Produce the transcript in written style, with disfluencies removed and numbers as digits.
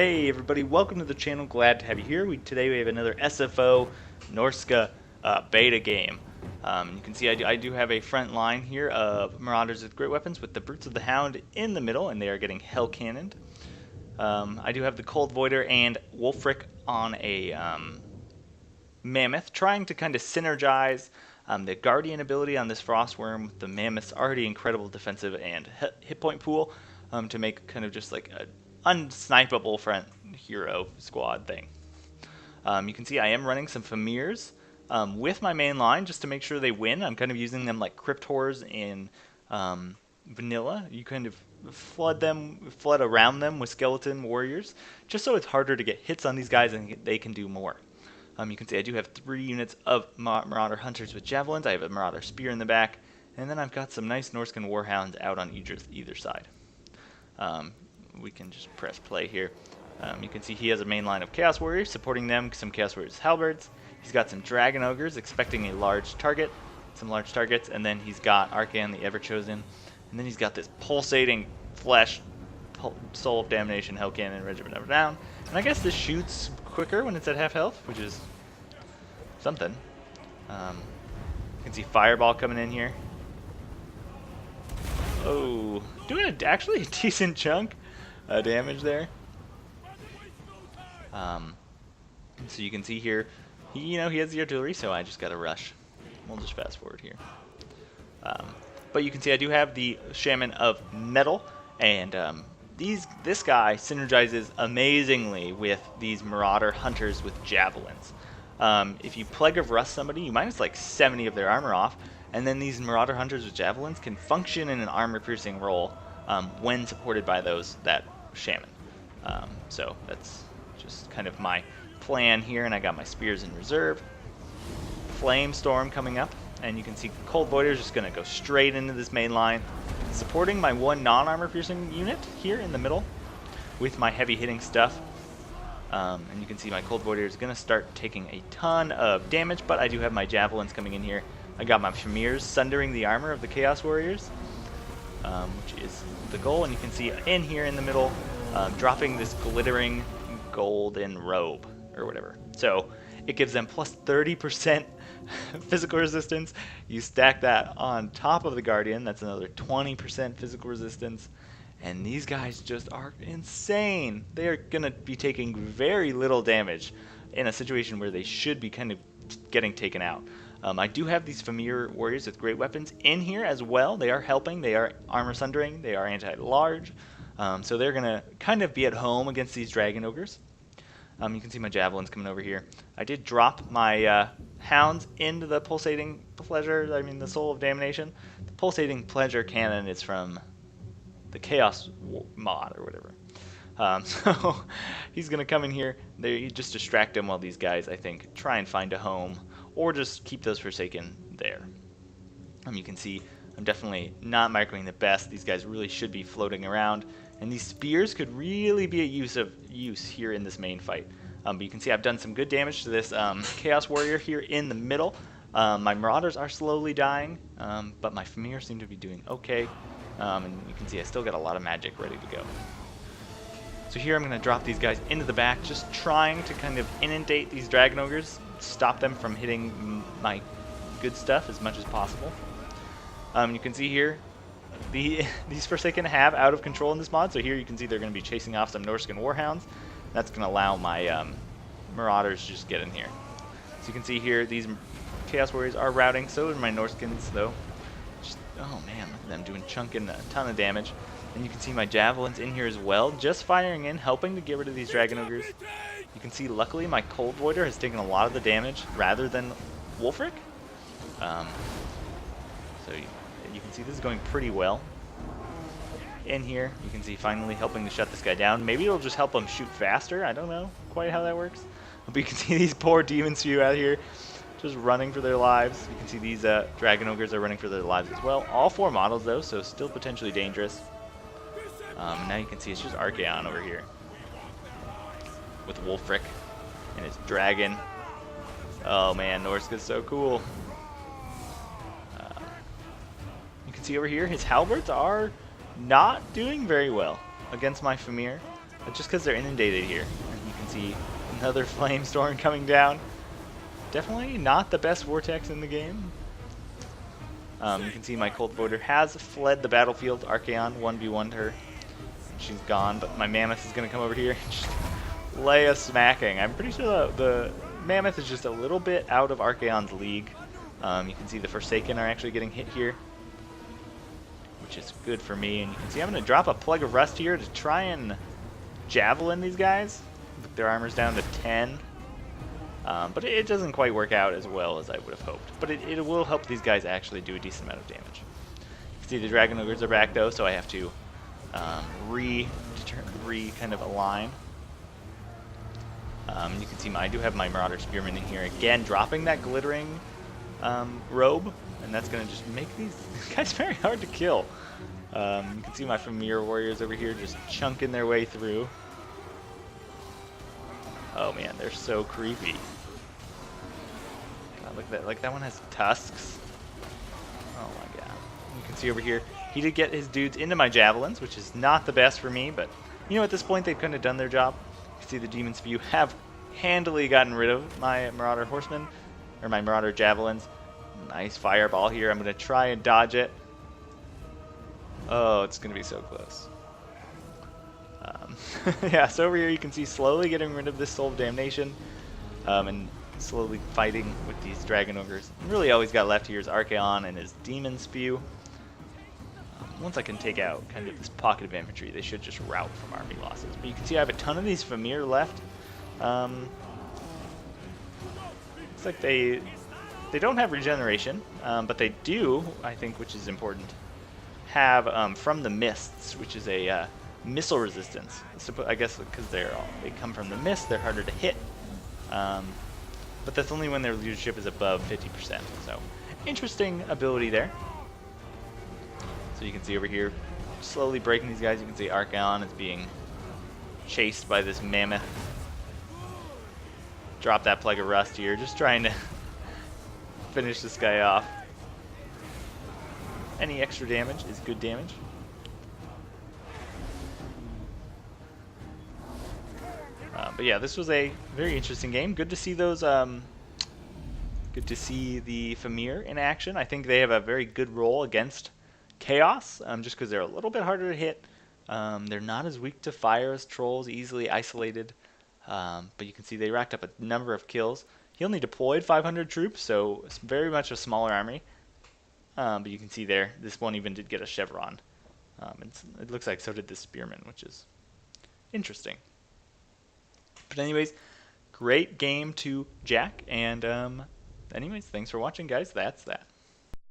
Hey everybody, welcome to the channel. Glad to have you here. Today we have another SFO Norsca beta game. You can see I do have a front line here of Marauders with great weapons with the Brutes of the Hound in the middle, and they are getting hell cannoned. I do have the Cold Voider and Wolfric on a Mammoth, trying to kind of synergize the Guardian ability on this Frostworm with the Mammoth's already incredible defensive and hit point pool to make kind of just like a unsnipeable front hero squad thing. You can see I am running some Famirs with my main line just to make sure they win. I'm kind of using them like Crypt Horrors in vanilla. You kind of flood around them with skeleton warriors just so it's harder to get hits on these guys and they can do more. You can see I do have 3 units of Marauder Hunters with Javelins. I have a Marauder Spear in the back, and then I've got some nice Norscan Warhounds out on either side. We can just press play here. You can see he has a main line of Chaos Warriors, supporting them, some Chaos Warriors Halberds. He's got some Dragon Ogres, expecting a large target, some large targets, and then he's got Arcan, the Everchosen, and then he's got this pulsating flesh, Soul of Damnation, Hell Cannon, Regiment of Down. And I guess this shoots quicker when it's at half health, which is something. You can see Fireball coming in here. Oh, doing actually a decent chunk damage there. So you can see here, he has the artillery, so I just got to rush. We'll just fast forward here. But you can see I do have the Shaman of Metal, and this guy synergizes amazingly with these Marauder Hunters with Javelins. If you Plague of Rust somebody, you minus like 70 of their armor off, and then these Marauder Hunters with Javelins can function in an armor-piercing role when supported by that Shaman. So that's just kind of my plan here, and I got my Spears in reserve. Flame Storm coming up, and you can see Cold Voider is just going to go straight into this main line, supporting my 1 non-armor-piercing unit here in the middle with my heavy-hitting stuff. And you can see my Cold Voider is going to start taking a ton of damage, but I do have my Javelins coming in here. I got my Famirs sundering the armor of the Chaos Warriors, which is the goal. And you can see in here in the middle, dropping this glittering golden robe, or whatever. So it gives them plus 30% physical resistance. You stack that on top of the Guardian, that's another 20% physical resistance. And these guys just are insane. They are going to be taking very little damage in a situation where they should be kind of getting taken out. I do have these Famir Warriors with great weapons in here as well. They are helping. They are armor sundering. They are anti-large. So they're going to kind of be at home against these Dragon Ogres. You can see my Javelins coming over here. I did drop my Hounds into the Pulsating Pleasure, the Soul of Damnation. The Pulsating Pleasure cannon is from the Chaos mod or whatever. So he's going to come in here. You just distract him while these guys, I think, try and find a home or just keep those Forsaken there. You can see I'm definitely not microing the best. These guys really should be floating around, and these Spears could really be a use here in this main fight. But you can see I've done some good damage to this Chaos Warrior here in the middle. My Marauders are slowly dying, but my Famir seem to be doing okay. And you can see I still got a lot of magic ready to go. So here I'm going to drop these guys into the back, just trying to kind of inundate these Dragon Ogres, stop them from hitting my good stuff as much as possible. You can see here, these Forsaken have out of control in this mod, so here you can see they're going to be chasing off some Norscan Warhounds. That's going to allow my Marauders to just get in here. So you can see here, these Chaos Warriors are routing, so are my Norscans, though. Oh man, look at them chunking a ton of damage. And you can see my Javelins in here as well, just firing in, helping to get rid of these Dragon Ogres. You can see, luckily, my Cold Voider has taken a lot of the damage rather than Wolfric. So you can see this is going pretty well. In here, you can see finally helping to shut this guy down. Maybe it'll just help him shoot faster. I don't know quite how that works. But you can see these poor Demon Spew out here just running for their lives. You can see these Dragon Ogres are running for their lives as well. All 4 models, though, so still potentially dangerous. Now you can see it's just Archaon over here with Wolfric and his dragon. Oh man, Norsca's so cool. You can see over here his Halberds are not doing very well against my Famir. just because they're inundated here. And you can see another flame storm coming down. Definitely not the best vortex in the game. You can see my Cold Voter has fled the battlefield. Archaon 1v1'd her. She's gone, but my Mammoth is going to come over here and just lay a smacking. I'm pretty sure the Mammoth is just a little bit out of Archaon's league. You can see the Forsaken are actually getting hit here, which is good for me. And you can see I'm going to drop a Plague of Rust here to try and javelin these guys. Their armor's down to 10. But it doesn't quite work out as well as I would have hoped. But it will help these guys actually do a decent amount of damage. You can see the Dragon Ogres are back though, so I have to kind of align. You can see I do have my Marauder Spearman in here again, dropping that glittering robe, and that's going to just make these guys very hard to kill. You can see my Familiar Warriors over here just chunking their way through. Oh man, they're so creepy. God, look at that. Like, that one has tusks. Oh my god. You can see over here, he did get his dudes into my javelins, which is not the best for me, but you know, at this point, they've kind of done their job. You can see the Demon's Spew have handily gotten rid of my Marauder Horsemen, or my Marauder Javelins. Nice fireball here. I'm going to try and dodge it. Oh, it's going to be so close. Yeah, so over here you can see slowly getting rid of this Soul of Damnation, and slowly fighting with these Dragon Ogres. And really all he's got left here is Archaon and his Demon Spew. Once I can take out kind of this pocket of infantry, they should just rout from army losses. But you can see I have a ton of these Famir left. Looks like they don't have regeneration, but they do, I think, which is important, have From the Mists, which is a missile resistance. So I guess because they come from the mist, they're harder to hit. But that's only when their leadership is above 50%. So interesting ability there. So you can see over here, slowly breaking these guys. You can see Archaon is being chased by this Mammoth. Drop that Plague of Rust here, just trying to finish this guy off. Any extra damage is good damage. But yeah, this was a very interesting game. Good to see those. Good to see the Famir in action. I think they have a very good role against Chaos, just because they're a little bit harder to hit. They're not as weak to fire as Trolls, easily isolated. But you can see they racked up a number of kills. He only deployed 500 troops, so it's very much a smaller army. But you can see there, this one even did get a Chevron. It looks like so did this Spearman, which is interesting. But anyways, great game to Jack. And anyways, thanks for watching, guys. That's that.